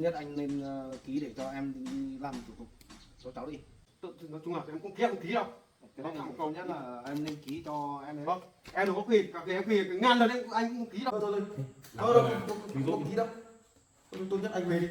Nhất anh nên ký để cho em đi làm thủ tục cho cháu đi. Nói chung là em cũng ký đâu. Cái này tốt nhất là em nên ký cho em đấy. Vâng, em đừng có quỳ, cả em quỳ ngàn lần anh cũng ký đâu. Thôi, không ký đâu. Tốt nhất anh về đi.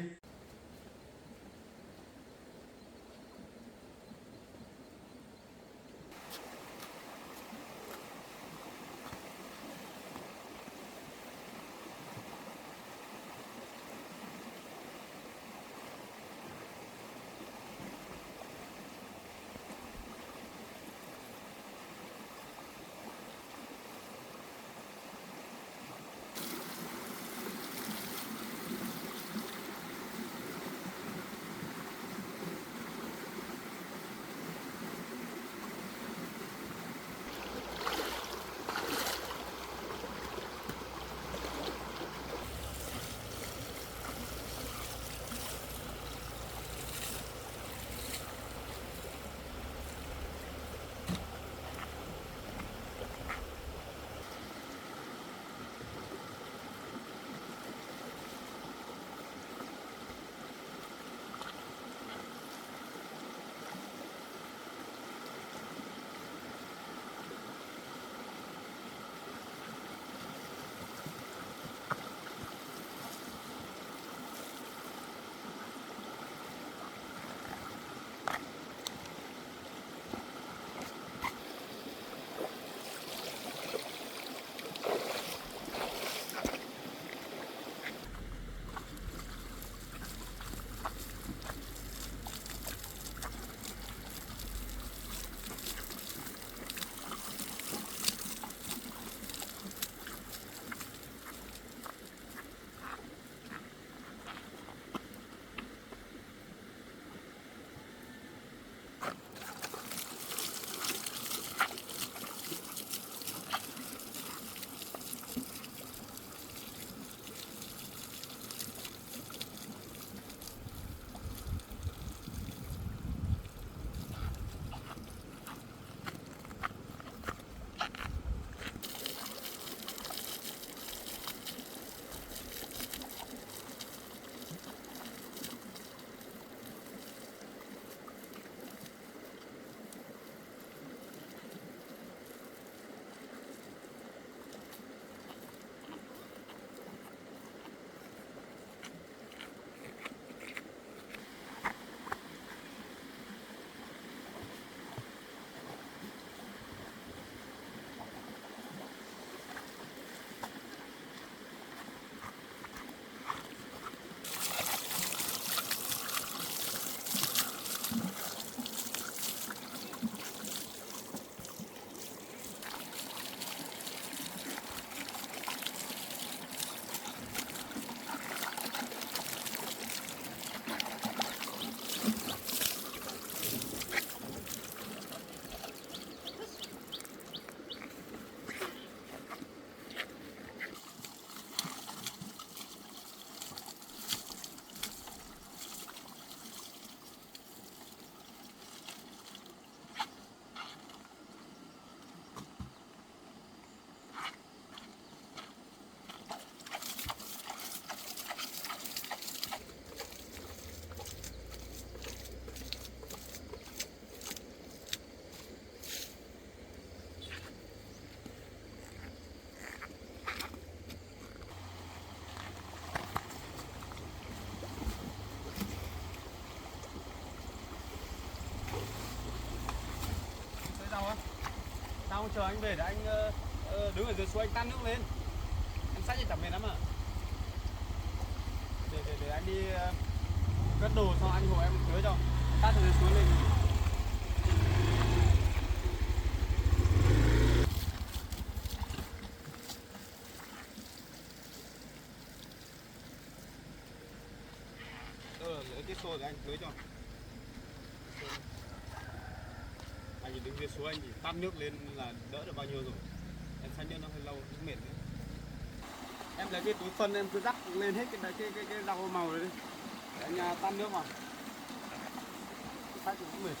Tao chờ anh về để anh đứng ở dưới suối anh tát nước lên. Em sát cho chậm mệt lắm à. Để anh đi cất đồ xong anh hộ em tưới cho. Tát từ dưới suối lên. Lấy cái xô để anh tưới cho. Anh chỉ đứng dưới suối anh chỉ tát nước lên là đỡ được bao nhiêu rồi. Em sát nước nó hơi lâu, nó mệt nữa. Em lấy cái túi phân em cứ rắc lên hết cái rau màu đấy đi. Để anh tát nước vào. Sát cũng mệt.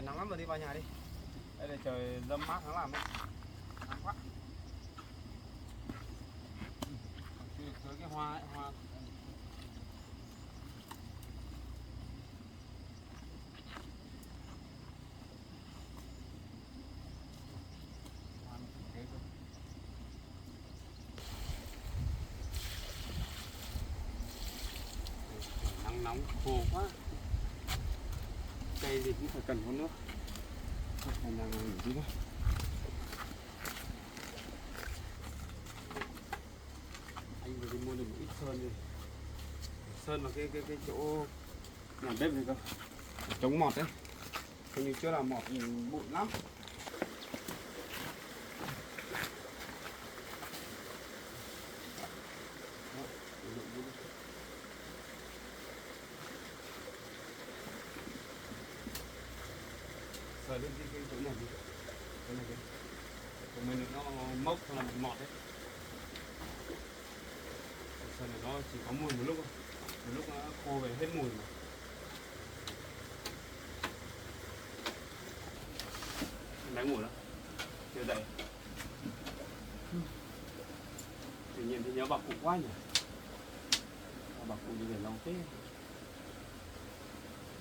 nắng lắm rồi, đi vào nhà đi. Đây là trời dâm mát nó làm đấy. Nắng quá. Cứ cái hoa hoa nắng nóng khô quá, cây gì cũng phải cần có nước. Thành ra ngồi nghỉ tí thôi. Anh vừa đi mua được một ít sơn đi, sơn vào cái chỗ làm bếp này cơ, chống mọt đấy. Không như chưa là mọt bụi lắm. Sờ lên cái chỗ này đi, cái này kìa, của mình nó mốc xong là bị mọt đấy. Sờ này nó chỉ có mùi một lúc thôi, một lúc nó khô về hết mùi mà. Đánh ngủ đó, chưa dậy. Tự nhiên thì nhớ bà cụ quá nhỉ. Bà cụ đi về lâu thế.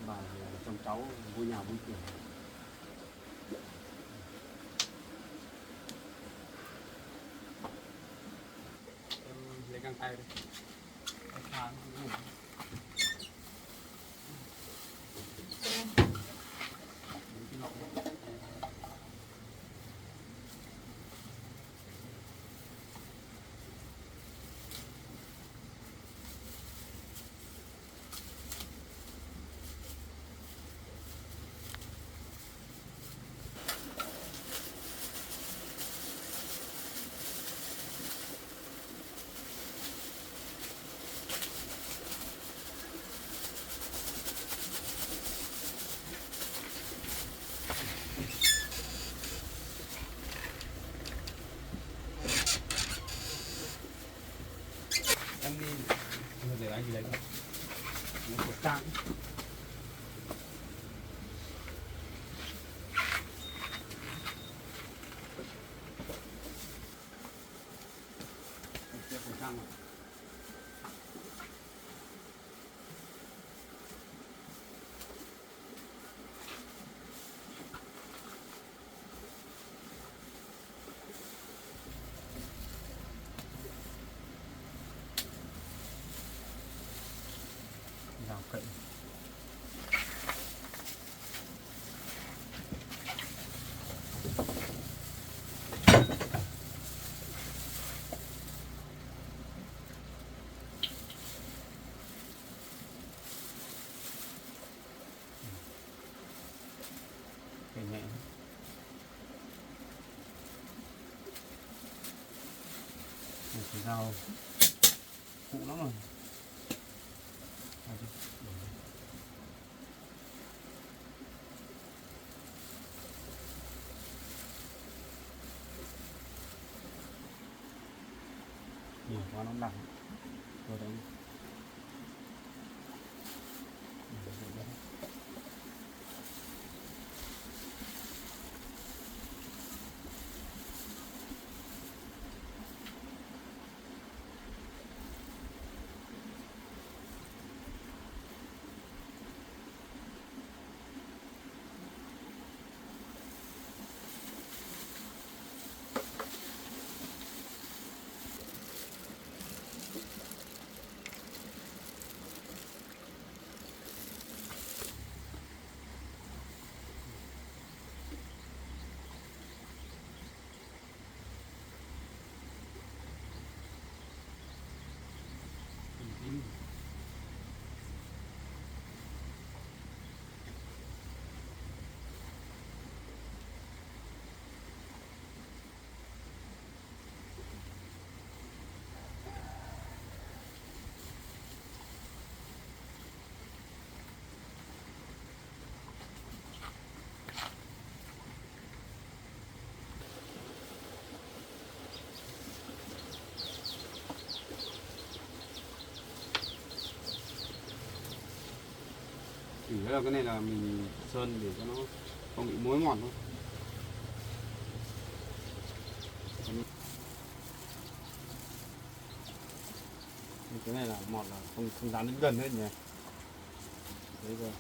Bà trông cháu vui nhà vui cửa. Em lấy găng tay đây. Em phá nó ngủ. Cái lọ này. Em đi để anh gì đấy một khẩu trang. Khẩu trang này. Rào cậy. Cái nhẹ. Một cái dao cũ lắm rồi. Nhiều quá nó nặng rồi đấy. Chủ yếu là cái này là mình sơn để cho nó không bị muối mọt thôi. Cái này là mọt là không dám đến gần hết nhỉ. Đấy rồi.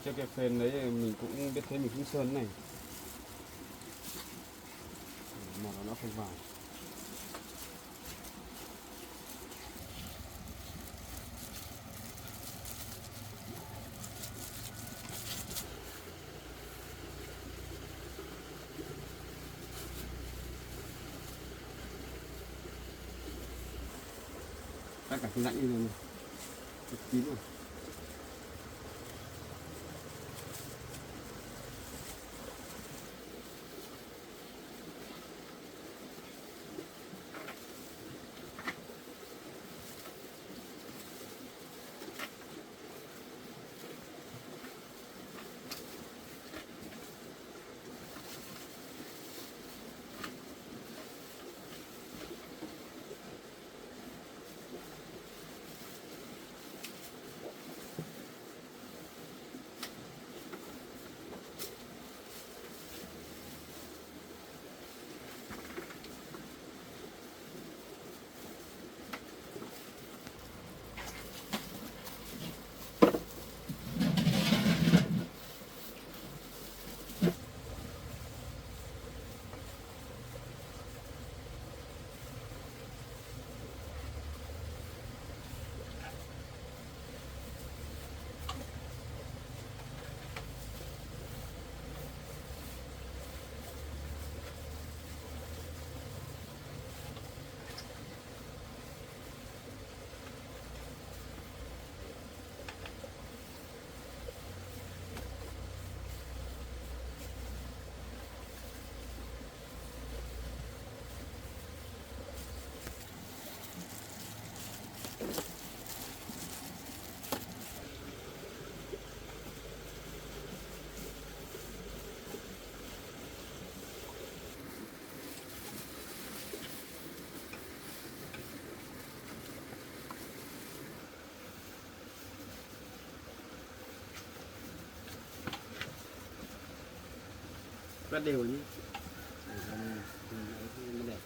Trước cái phên đấy mình cũng biết thế, mình cũng sơn này. Mọt nó không vào. Tất cả cái rãnh như này, kín rồi. Rất đều nhé. Đẹp.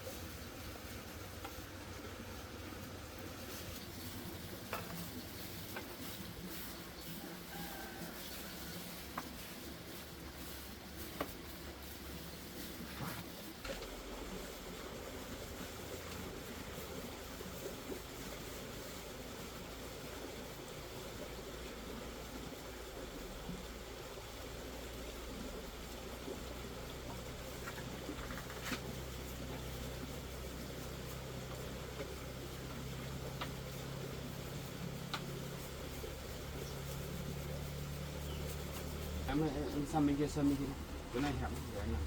Em sang bên kia sân bên kia. Cái này hẹp để anh làm.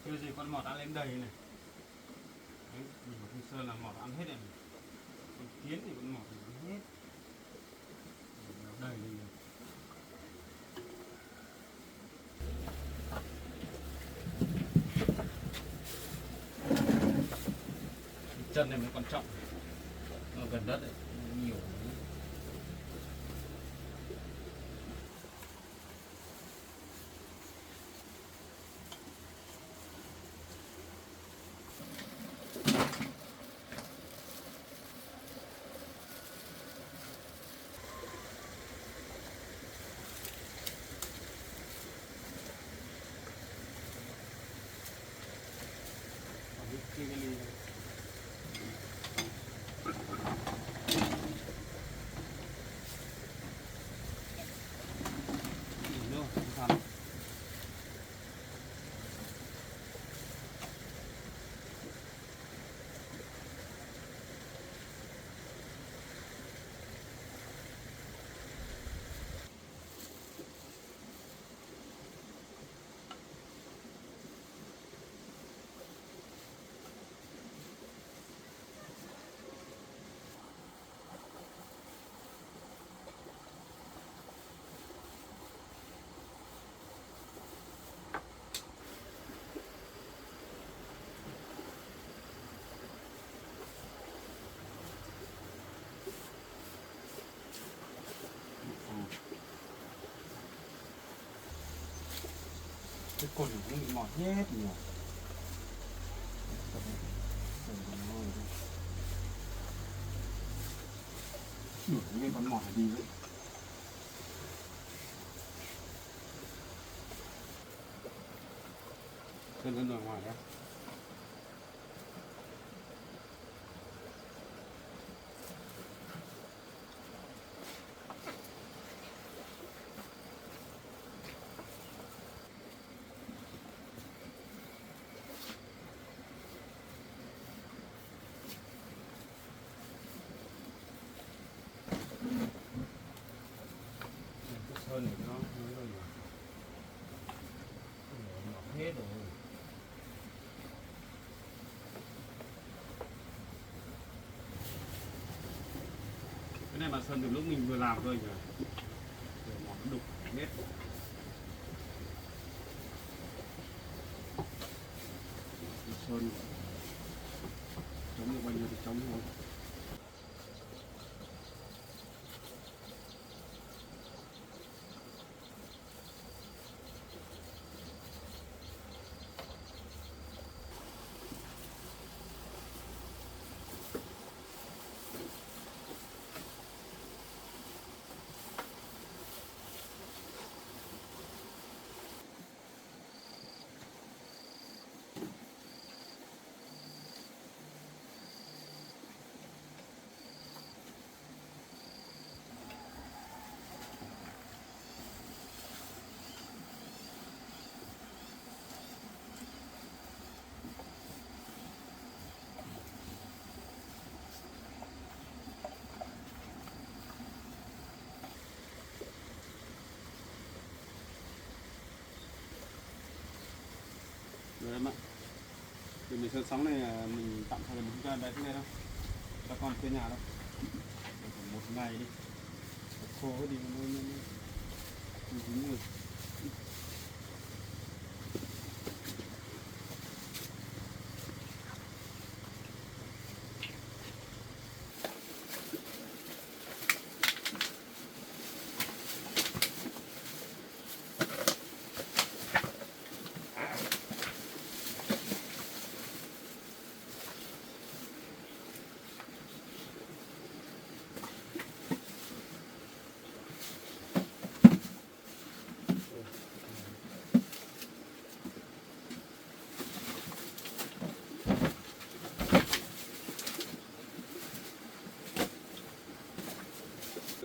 Chưa gì con mọt ăn lên đầy này. Đấy, mình bảo Hương Sơn là mọt ăn hết này. Con kiến thì con mọt thì ăn hết. Đầy lên này. Chân này mới quan trọng. Nó gần đất đấy, nhiều. Cái ly này. Nữa, không. Cái cồn cũng bị mọt hết nhiều. Như con mọt đi vậy. Chân ở ngoài đó. Hơn thì nó rồi mà hết rồi. Cái này mà sơn từ lúc mình vừa làm thôi nhỉ, để mỏ nó đục hết. Sơn chống được bao nhiêu thì chống thôi. Rồi em ạ. Thì mình sơn sóng này mình tạm thời mình không cho bé thế này đâu. Các con quê nhà đâu. Một ngày đi. Khô đi nó dính người.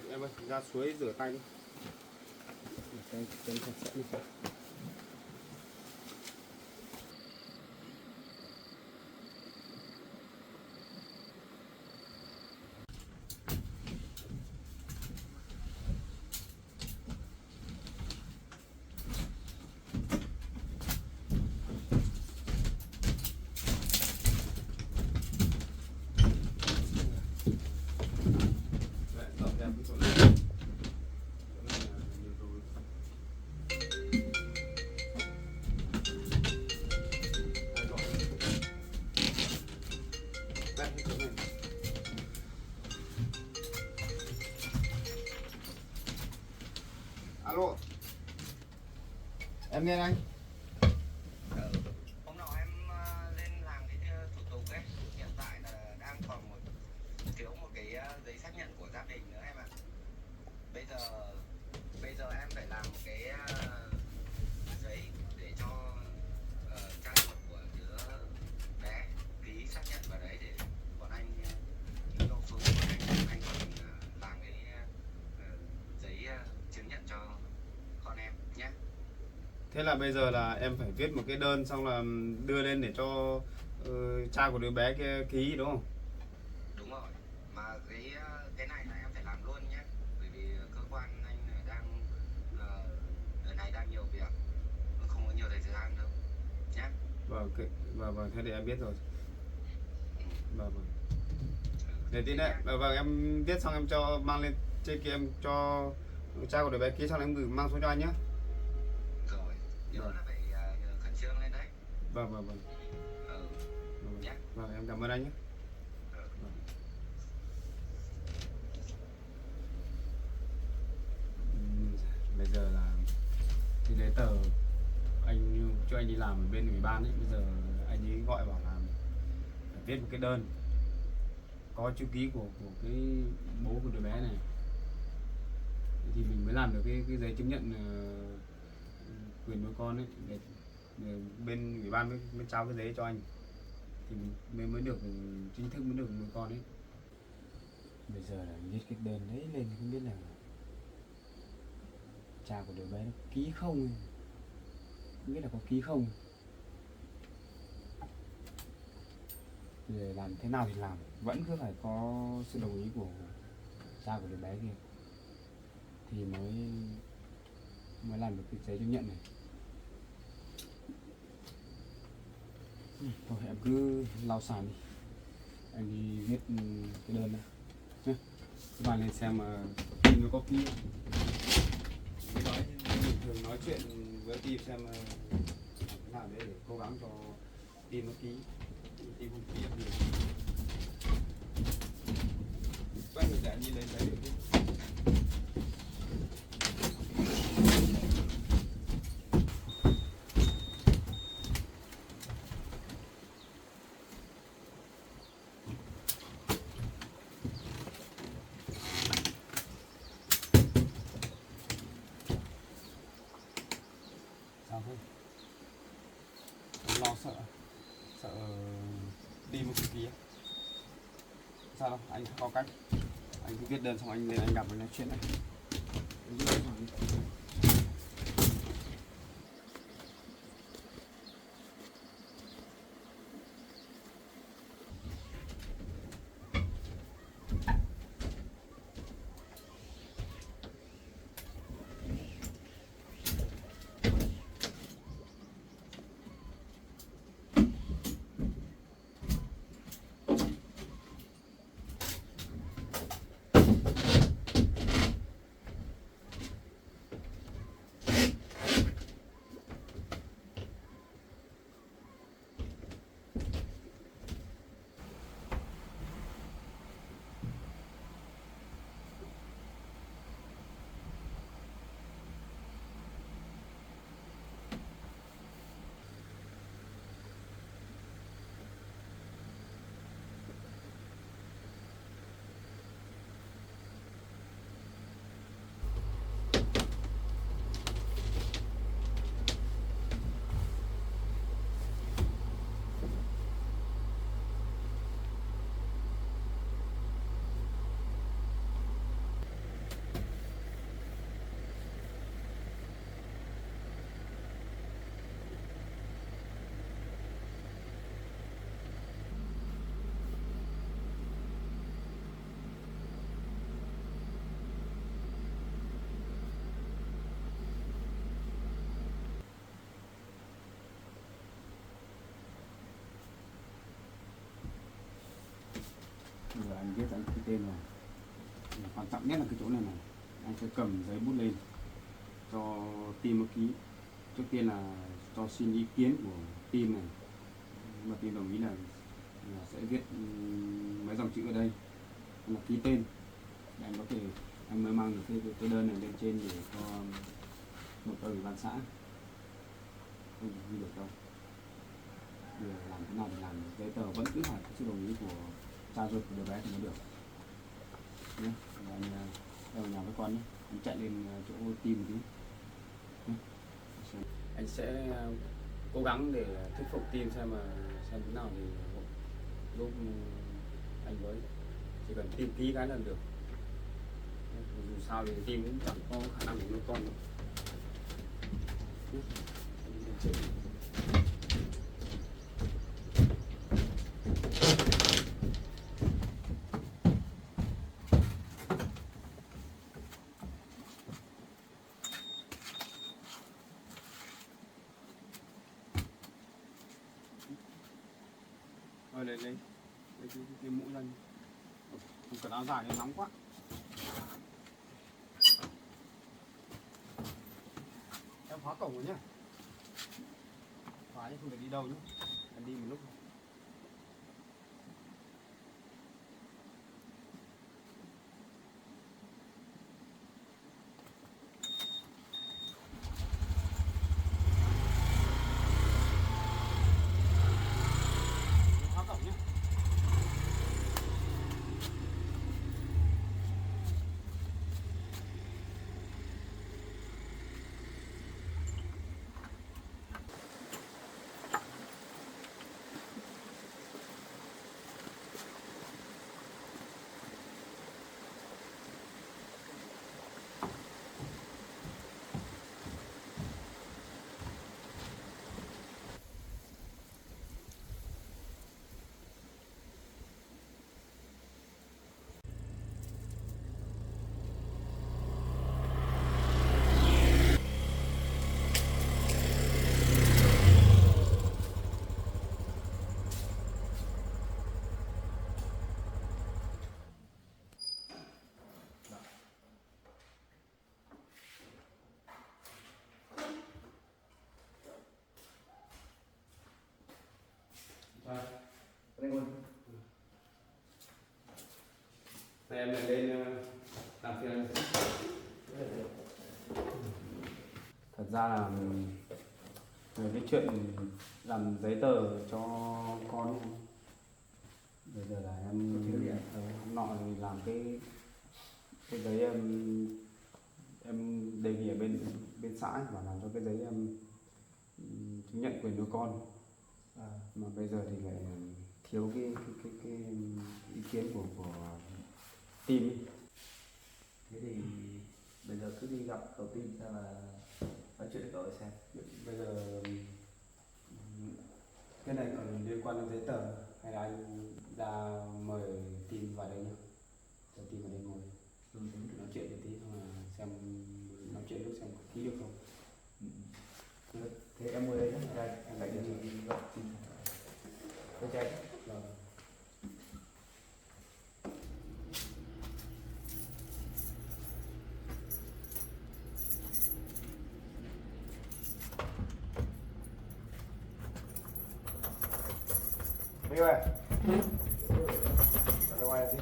Em ơi, ra suối rửa tay đi. Rửa tay chân sạch sẽ đi. Đấy, dọn dẹp cái chỗ này. Chỗ này là nhiều rồi. Vâng, đúng rồi. Alo. Em nghe anh. Hôm nọ em lên làm cái thủ tục ấy, hiện tại là đang còn thiếu một cái giấy xác nhận của gia đình nữa em ạ. Bây giờ em phải làm một cái giấy để cho cha ruột của đứa bé ký xác nhận vào đấy để bọn anh ký vào số của anh còn làm cái giấy chứng nhận cho con em nhé. Thế là bây giờ là em phải viết một cái đơn xong là đưa lên để cho cha của đứa bé kia ký đúng không? Đúng rồi, mà cái này là em phải làm luôn nhé, bởi vì cơ quan anh đang đợt này đang nhiều việc, không có nhiều thời gian đâu nhé. Vâng, thế thì em biết rồi. Ừ. Vâng. Để tí nữa, em viết xong em cho mang lên trên kia em cho cha của đứa bé ký xong em gửi mang xuống cho anh nhé. Rồi, nhớ là phải khẩn trương lên đấy. Vâng. Ừ. Nhé. Vâng, em cảm ơn anh nhé. Ừ. Bây giờ là cái giấy tờ anh cho anh đi làm ở bên ủy ban ấy, bây giờ anh ấy gọi bảo là phải viết một cái đơn có chữ ký của cái bố của đứa bé này thì mình mới làm được cái giấy chứng nhận quyền nuôi con ấy để bên ủy ban mới trao cái giấy cho anh thì mình mới được chính thức mới được nuôi con ấy. Bây giờ là viết cái đơn đấy lên không biết là cha của đứa bé nó ký không biết là có ký không, để làm thế nào thì làm vẫn cứ phải có sự đồng ý của cha của đứa bé kia thì mới làm được cái giấy chứng nhận này. Thôi em cứ lau sàn đi, anh đi viết cái đơn này nhé. Các bạn lên xem mà tin nó có ký bình thường nói chuyện với team xem thế nào để cố gắng cho team nó ký, team không ký được. Quay người ta đi lên đấy được. Sao thế? Em lo sợ đi một cái kia. Sao đâu, anh có cách. Anh cứ viết đơn xong anh lên anh gặp anh nói chuyện này. Giờ anh viết anh cái tên rồi. Quan trọng nhất là cái chỗ này này, anh sẽ cầm giấy bút lên cho team nó ký. Trước tiên là cho xin ý kiến của team này, mà team đồng ý là sẽ viết cái dòng chữ ở đây là ký tên để anh có thể anh mới mang được cái đơn này lên trên để cho một ủy ban xã không ghi được đâu. Bây giờ làm thế nào để làm giấy tờ vẫn cứ phải có sự đồng ý của cha ruột của đứa bé thì mới được nhé. Anh ở nhà với con nhé, anh chạy lên chỗ tìm tí nhé. Anh sẽ cố gắng để thuyết phục team xem thế nào thì giúp anh với, chỉ cần team ký cái là được. Dù sao thì team cũng chẳng có khả năng để nuôi con đâu. Rồi lấy cái mũ lên, không cần áo dài nên nóng quá. Em khóa cổng rồi nhá, khóa chứ không được đi đâu nhé, em đi một lúc. Khóa cổng nhé. Này em lại lên làm phiền. Thật ra là về cái chuyện làm giấy tờ cho con ấy, bây giờ là em nọ thì làm cái giấy em đề nghị ở bên xã ấy, và làm cho cái giấy chứng nhận quyền nuôi con. Mà bây giờ thì lại thiếu cái ý kiến của team ấy. Thế thì bây giờ cứ đi gặp cậu team xem là nói chuyện với cậu xem. Bây giờ cái này còn liên quan đến giấy tờ hay là anh ra mời team vào đây nhá, cho team vào đây ngồi nói chuyện một tí xong là xem nói chuyện lúc xem có ký được không. Thế em ngồi đây nhé, đây em lại đi gặp team. Ok. Rồi. Minh ơi, ra ngoài đi.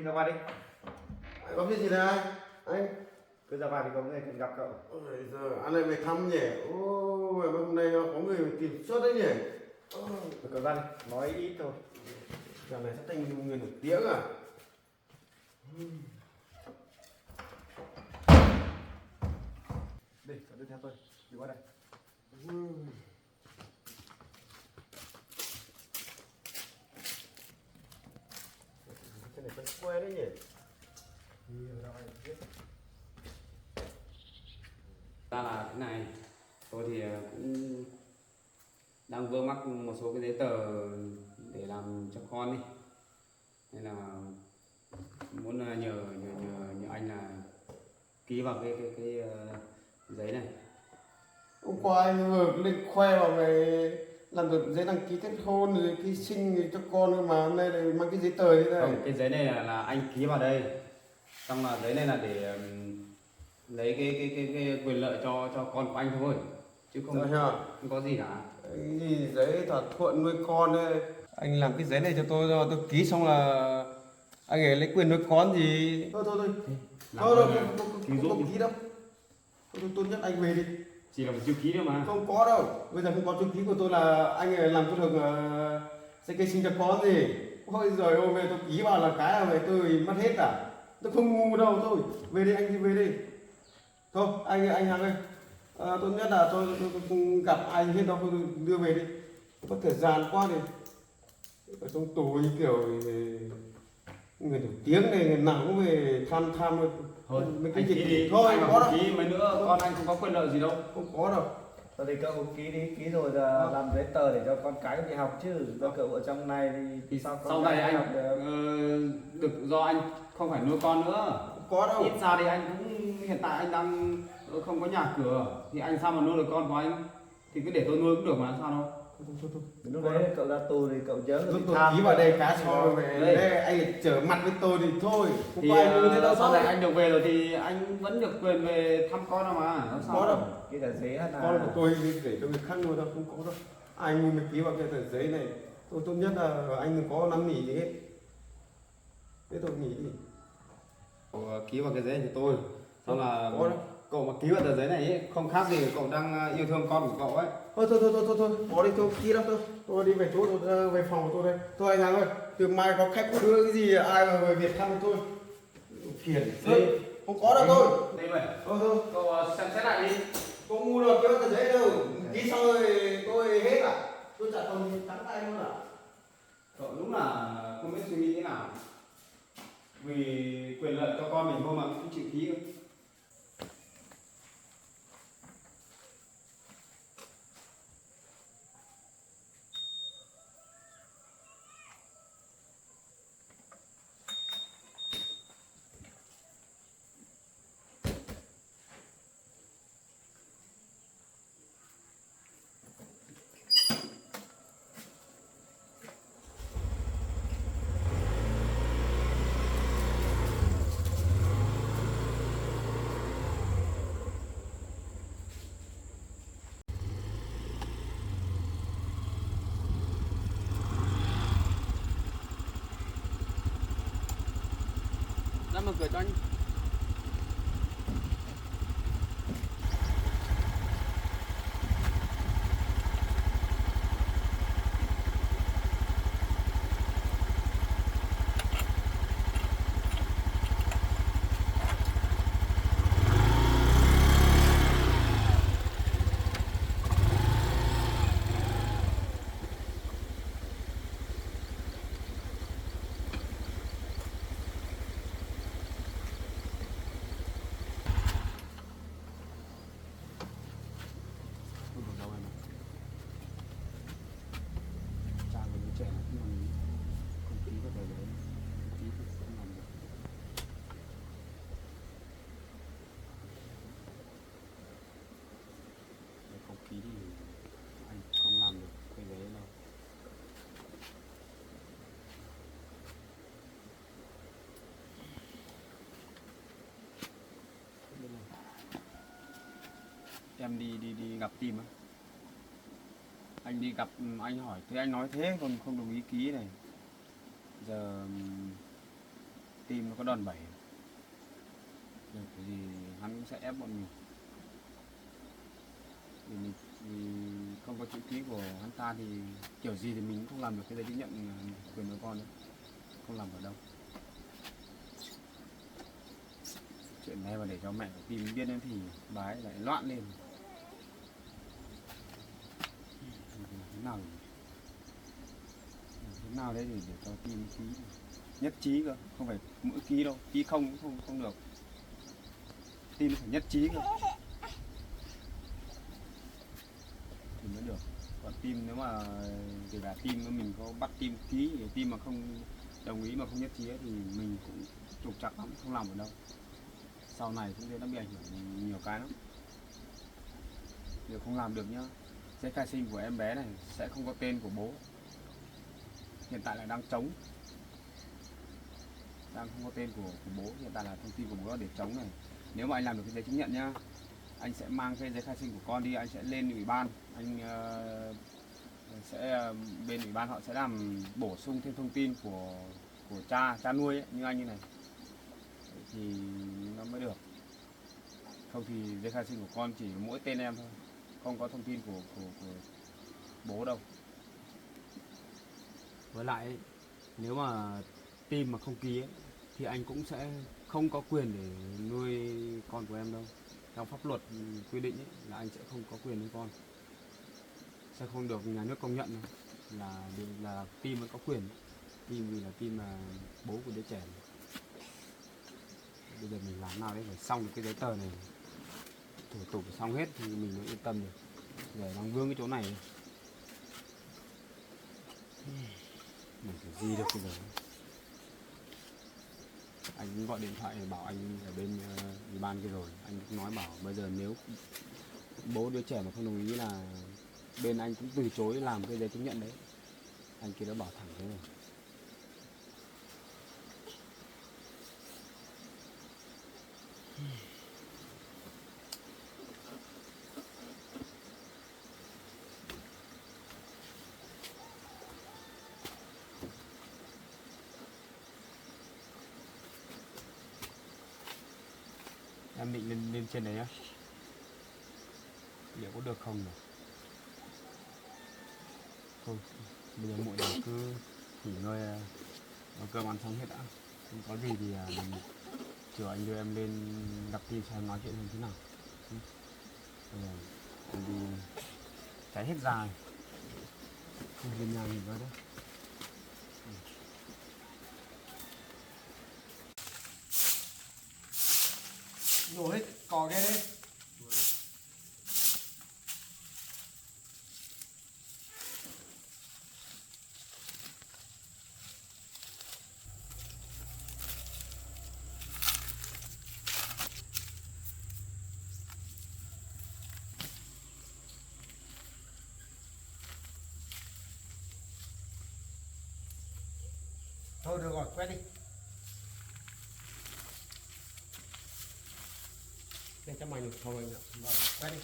Ra ngoài đi. Có việc gì đây anh? Cứ ra ngoài thì có người cần gặp cậu. Ôi giời, anh này mày thăm nhỉ? Ôi, mà hôm nay có người tìm suốt đấy nhỉ? Cậu ra đi, nói ít thôi. Giờ này sẽ thành người nổi tiếng à? Đi, cậu đi theo tôi. Đi qua đây. Cái này vẫn quen đấy nhỉ? Ta là thế này, tôi thì cũng đang vướng mắc một số cái giấy tờ để làm cho con đi, nên là muốn nhờ anh là ký vào cái giấy này. Hôm qua anh vừa lên khoe vào về làm được giấy đăng ký kết hôn rồi ký sinh rồi cho con rồi mà hôm nay lại mang cái giấy tờ thế này. Không, cái giấy này là anh ký vào đây, xong là giấy này là để lấy cái quyền lợi cho con của anh thôi, chứ không, Dạ chưa? không có gì cả. Cái gì giấy thỏa thuận nuôi con ấy. Anh làm cái giấy này cho tôi ký xong là anh ấy lấy quyền nuôi con gì. Thôi Làm thôi ơn là không giúp có đi. ký đâu. Tôi tốt nhất anh về đi. Chỉ là một chữ ký thôi mà. Không có đâu, bây giờ không có chữ ký của tôi là anh ấy làm tôi được sẽ cây sinh cho con gì. Ôi giời ơi, về tôi ký vào là cái là về tôi mất hết à. Tôi không ngu đâu, thôi về đi, anh đi về đi. Thôi anh Hằng ơi, tốt nhất là tôi không gặp ai hết đâu, tôi đưa về đi. Có thời gian quá đi. Ở trong tù như kiểu người nổi tiếng này, người nào cũng về tham Thôi mấy anh ký đi, thôi anh không mà có không đâu, ký mấy nữa con anh không có quyền lợi gì đâu. không có đâu. Thôi thì cậu ký đi, ký rồi là làm giấy tờ để cho con cái đi học chứ. Cho cậu ở trong này thì sao con Sau cái này đi học anh được. được do anh không phải nuôi con nữa. Không có đâu. Ít ra thì anh cũng hiện tại anh đang không có nhà cửa thì anh sao mà nuôi được con của anh, thì cứ để tôi nuôi cũng được mà, sao đâu. Thôi. Lúc đấy cậu ra tù thì cậu nhớ Lúc cái tôi tham ký vào đây cá so về Đây. đây anh lại trở mặt với tôi thì thôi, không Thì có ai như thế đâu. sau thôi. này anh được về rồi thì anh vẫn được quyền về thăm con đâu mà, nó sao Có đâu. cái tờ giấy là Con của tôi để cho người khác nuôi đâu, không có đâu. Anh mới ký vào cái tờ giấy này, tôi tốt nhất là anh đừng có năn nỉ gì hết. Thế tôi nghỉ đi. ký vào cái giấy này cho tôi, xong là Có đâu. cậu mà ký vào tờ giấy này ấy, không khác gì cậu đang yêu thương con của cậu ấy. Thôi, có đi tôi ký đâu tôi đi về chỗ tôi, về phòng của tôi đây. Thôi anh Hằng ơi, từ mai có khách có đưa cái gì ai mà về Việt thăm tôi. Phiền. Thôi, không có đâu tôi. Đây vậy, Thôi. cậu xem xét lại đi. Không ngu đâu, ký vào tờ giấy đâu. Ký xong rồi tôi hết à. Tôi chả còn trắng tay luôn à. Cậu đúng là không biết suy nghĩ thế nào, vì quyền lợi cho con mình thôi mà cũng chịu ký cơ. Ra mở cửa cho anh. Ký thì anh không làm được cái giấy đâu. Em đi gặp team á, anh đi gặp anh hỏi thế anh nói thế còn không đồng ý ký này, giờ team nó có đòn bẩy được cái gì hắn cũng sẽ ép bọn mình. Vì không có chữ ký của hắn ta thì kiểu gì thì mình cũng không làm được cái giấy chứng nhận quyền nuôi con nữa, không làm ở đâu. Chuyện này mà để cho mẹ của Tim biết đến thì bà ấy lại loạn lên. Thế nào đấy để cho Tim ký nhất trí cơ, không phải mỗi ký đâu, ký không cũng không được, Tim phải nhất trí cơ thì mới được. Còn team nếu mà kể cả team mình có bắt team ký thì team mà không đồng ý mà không nhất trí thì mình cũng trục trặc lắm, không làm ở đâu. Sau này cũng nó bị ảnh hưởng nhiều cái lắm. Nếu không làm được nhá, giấy khai sinh của em bé này sẽ không có tên của bố, hiện tại là đang trống, đang không có tên của bố, hiện tại là thông tin của bố là để trống này. Nếu mà anh làm được cái giấy chứng nhận nhá, anh sẽ mang cái giấy khai sinh của con đi, anh sẽ lên ủy ban, anh sẽ bên ủy ban họ sẽ làm bổ sung thêm thông tin của cha nuôi ấy, như anh như này thì nó mới được. Không thì giấy khai sinh của con chỉ mỗi tên em thôi, không có thông tin của bố đâu. Với lại ấy, nếu mà team mà không ký ấy, thì anh cũng sẽ không có quyền để nuôi con của em đâu. Theo pháp luật quy định ấy, là anh sẽ không có quyền nuôi con, sẽ không được nhà nước công nhận đâu. Là team mới có quyền. Team vì là team là bố của đứa trẻ này. Bây giờ mình làm nào đấy phải xong được cái giấy tờ này, thủ tục xong hết thì mình mới yên tâm được. Để đang vương cái chỗ này mình phải gì được bây giờ. Anh gọi điện thoại để bảo anh ở bên ủy ban kia rồi, anh cũng nói bảo bây giờ nếu bố đứa trẻ mà không đồng ý là bên anh cũng từ chối làm cái giấy chứng nhận đấy. Anh kia đã bảo thẳng thế rồi. Em định lên trên đấy á, liệu có được không nhỉ? Thôi bây giờ muộn rồi, cứ nghỉ ngơi, nấu cơm ăn xong hết đã. Không có gì thì chiều anh đưa em lên gặp team xem nói chuyện như thế nào. Bây giờ em đi cháy hết dài, không lên nhà nghỉ ngơi đấy. Nhổ hết cỏ kia đi. Thôi được rồi, quét đi. Đây cho mày được thôi rồi, quét đi.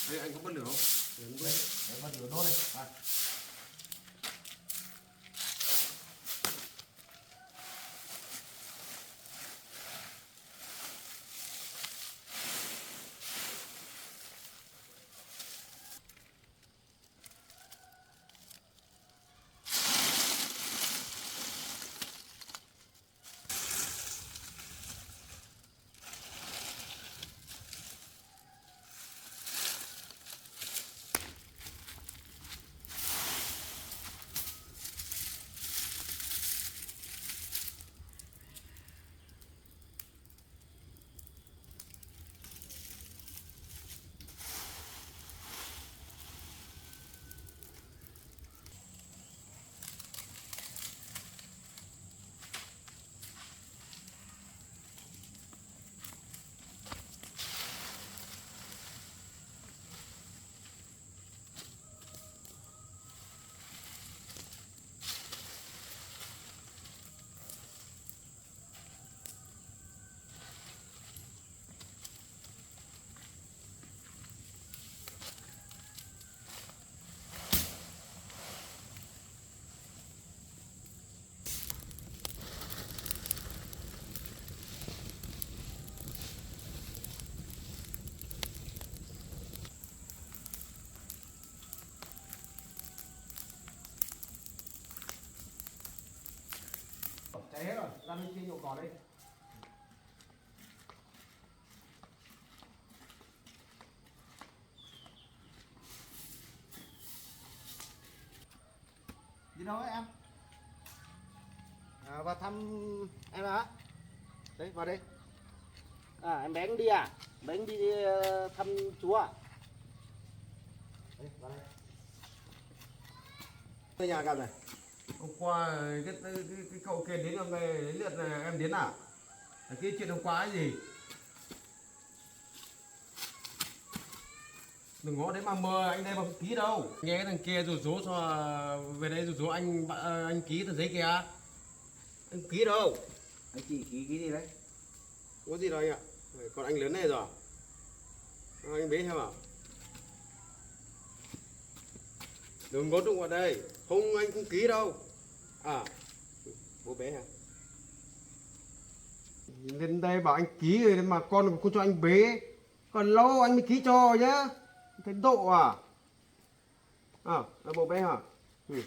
Đây, anh có bật lửa không? Để bật lửa thôi. À. chạy hết rồi, ra bên kia nhổ cỏ đi. Đi đâu ấy em? Vào thăm em hả? Đấy, vào đây. Em bé cũng đi à? Bé cũng đi thăm chú à? Đấy, vào đây. Đây nhà gặp này. Hôm qua cái cậu kia đến hôm nay đến lượt này, em đến à? Cái chuyện hôm qua cái gì? Đừng có đấy mà mơ anh đây mà không ký đâu. Nghe cái thằng kia rủ rỗ cho về đây rủ rỗ anh ký tờ giấy kìa. Anh ký đâu? Anh chị ký gì đấy? Có gì đâu anh ạ. Còn anh lớn này rồi. Anh bé xem nào. Đừng có đụng vào đây. Không anh không ký đâu. À, bố bé hả? Lên đây bảo anh ký rồi mà con cho anh bế. Còn lâu anh mới ký cho nhá. Thấy độ à? À, là bố bé hả? Ừ.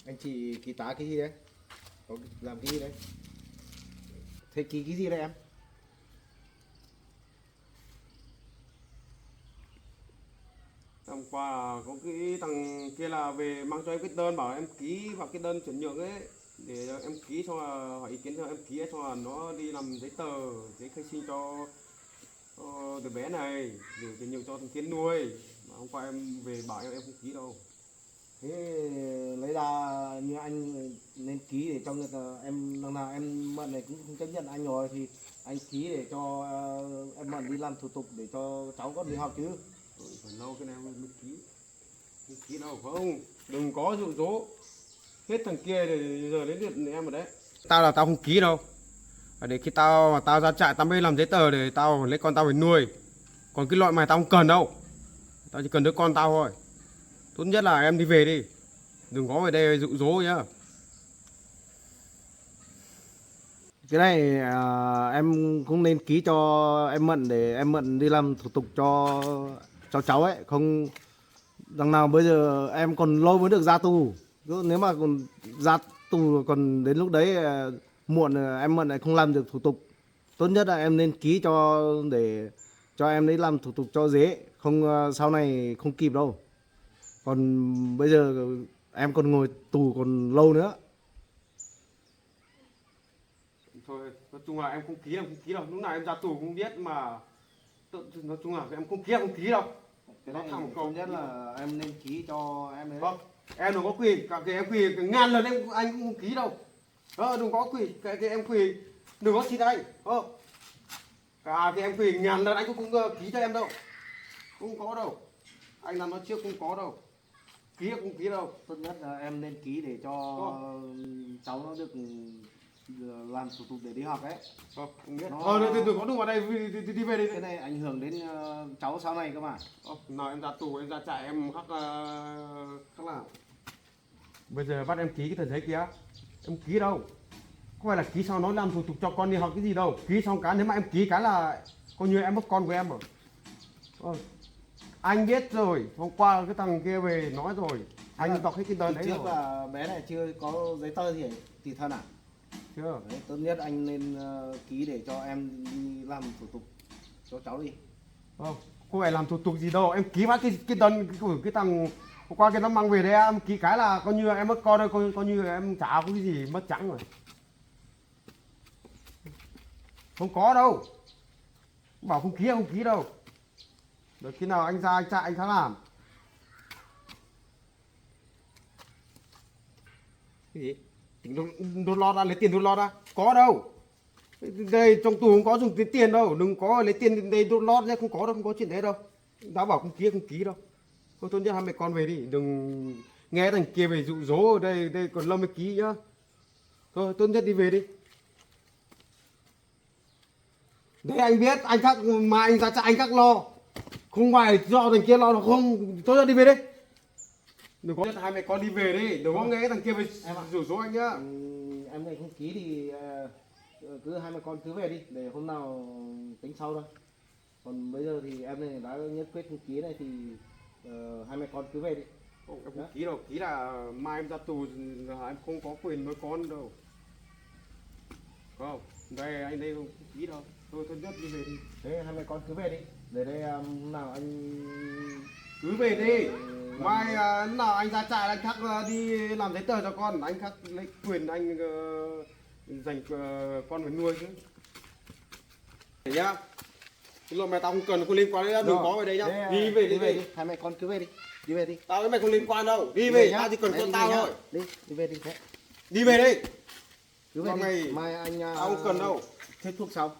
Anh chị ký tá cái gì đấy? Có làm cái gì đấy? Thế ký cái gì đây em? Hôm qua có cái thằng kia là về mang cho em cái đơn bảo em ký vào cái đơn chuyển nhượng ấy để em ký cho hỏi ý kiến cho em ký cho nó đi làm giấy tờ giấy khai sinh cho đứa bé này để chuyển nhượng cho thằng Kiến nuôi mà hôm qua em về bảo em không ký đâu. Thế lấy ra như anh nên ký để cho người ta, em đằng nào em Mận này cũng không chấp nhận anh rồi thì anh ký để cho em Mận đi làm thủ tục để cho cháu con đi học chứ. Phải lâu cái này mới ký. Không ký đâu không, đừng có dụ dỗ hết thằng kia để giờ đến lượt em rồi đấy. Tao là tao không ký đâu. Để khi tao mà tao ra trại tao mới làm giấy tờ để tao lấy con tao về nuôi. Còn cái loại mày tao không cần đâu. Tao chỉ cần đứa con tao thôi. Tốt nhất là em đi về đi. Đừng có về đây dụ dỗ nhá. Cái này em cũng nên ký cho em Mận để em Mận đi làm thủ tục cho cháu ấy, không đằng nào bây giờ em còn lâu mới được ra tù. Nếu mà còn ra tù còn đến lúc đấy muộn em Mận lại không làm được thủ tục. Tốt nhất là em nên ký cho để cho em đấy làm thủ tục cho dễ, không sau này không kịp đâu. Còn bây giờ em còn ngồi tù còn lâu nữa. Thôi, nói chung là em không ký đâu. Lúc nào em ra tù cũng biết mà. Nói chung là em không ký đâu. Cái này tốt nhất là em nên ký cho em đấy. Vâng, em đừng có quỳ, cả cái em quỳ ngàn lần anh cũng không ký đâu. Đừng có quỳ, cái em quỳ đừng có xin anh. Cả cái em quỳ ngàn lần anh cũng không ký cho em đâu. Không có đâu. Anh làm nó trước không có đâu. Ký không ký đâu. Tốt nhất là em nên ký để cho cháu nó được làm thủ tục để đi học ấy. Không biết. Thôi đừng có đụng vào đây đi về đi. Cái này ảnh hưởng đến cháu sau này cơ mà. Nào em ra tù em ra trại em khắc nào. Bây giờ bắt em ký cái tờ giấy kia. Em ký đâu. Không phải là ký xong nó làm thủ tục cho con đi học cái gì đâu. Ký xong cái nếu mà em ký cái là coi như em mất con của em rồi. Anh biết rồi, hôm qua cái thằng kia về nói rồi. Anh đọc hết cái đơn đấy rồi. Trước là bé này chưa có giấy tờ gì tùy thân à? Chưa. Đấy, tốt nhất anh nên ký để cho em đi làm thủ tục cho cháu đi. Không phải làm thủ tục gì đâu, em ký phát cái đơn của cái thằng hôm qua cái nó mang về đây em ký cái là coi như em mất con thôi, coi như em chả có cái gì mất trắng rồi. Không có đâu. Bảo không ký đâu. Được khi nào anh ra anh trại anh sẽ làm. Cái gì? Tính đốt lót ra, lấy tiền đốt lót ra. Có đâu. Đây trong tù không có dùng tiền đâu. Đừng có lấy tiền đây đốt lót nhé. Không có đâu, không có chuyện đấy đâu. Đã bảo không ký đâu. Thôi tốt nhất hai mẹ con về đi. Đừng nghe thằng kia về dụ dỗ ở đây còn lâu mới ký nhá. Thôi tốt nhất đi về đi. Đấy anh biết, anh khác mà anh ra trại anh khác lo. Không phải do thằng kia lo nó không, tốt nhất đi về đi. Đừng có hai mẹ con đi về đi, đừng có nghe thằng kia về rủ rỗ anh nhá. Em này không ký thì cứ hai mẹ con cứ về đi, để hôm nào tính sau thôi. Còn bây giờ thì em này đã nhất quyết không ký này thì hai mẹ con cứ về đi. Không, em không ký đâu, ký là mai em ra tù là em không có quyền nuôi con đâu. Không, đây anh đây không ký đâu. Thôi tốt nhất đi về đi. Thế hai mẹ con cứ về đi. Để đây hôm nào anh Cứ về đi. Mai nào anh ra trại anh khắc đi làm giấy tờ cho con, anh khắc lấy quyền anh dành con phải nuôi chứ. Để nhá. Cái lô mày tao không cần, không liên quan đến đừng có về đây nhá. Thế, Đi về đi về về. đi. Hai mẹ con cứ về đi. Đi về đi. Tao với mày không liên quan đâu. Đi Đi về, nhá. tao chỉ cần Đấy, con đi tao về nhá. thôi. Đi về đi. Thế. Đi về đi. Cứ về Còn đi. mày- Mai anh Tao không cần đâu. Thế thuốc sau.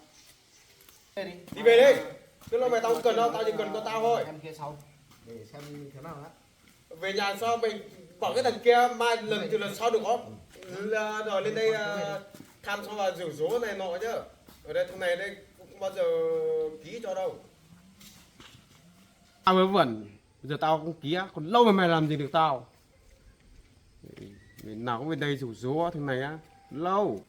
Về đi. Đi về đi. Cái lô mày tao không cần đâu, tao chỉ cần con tao thôi. Em kia sau. Để xem như thế nào đã. Về nhà sao mình bảo cái thằng kia mai lần từ lần sau được không? Rồi lên đây tham xong là rủ rỗ này nọ chứ. Ở đây thằng này đây cũng không bao giờ ký cho đâu. Tao mới vẩn, bây giờ tao không ký á, còn lâu mà mày làm gì được tao. Nào cũng bên đây rủ rỗ thằng này á, lâu.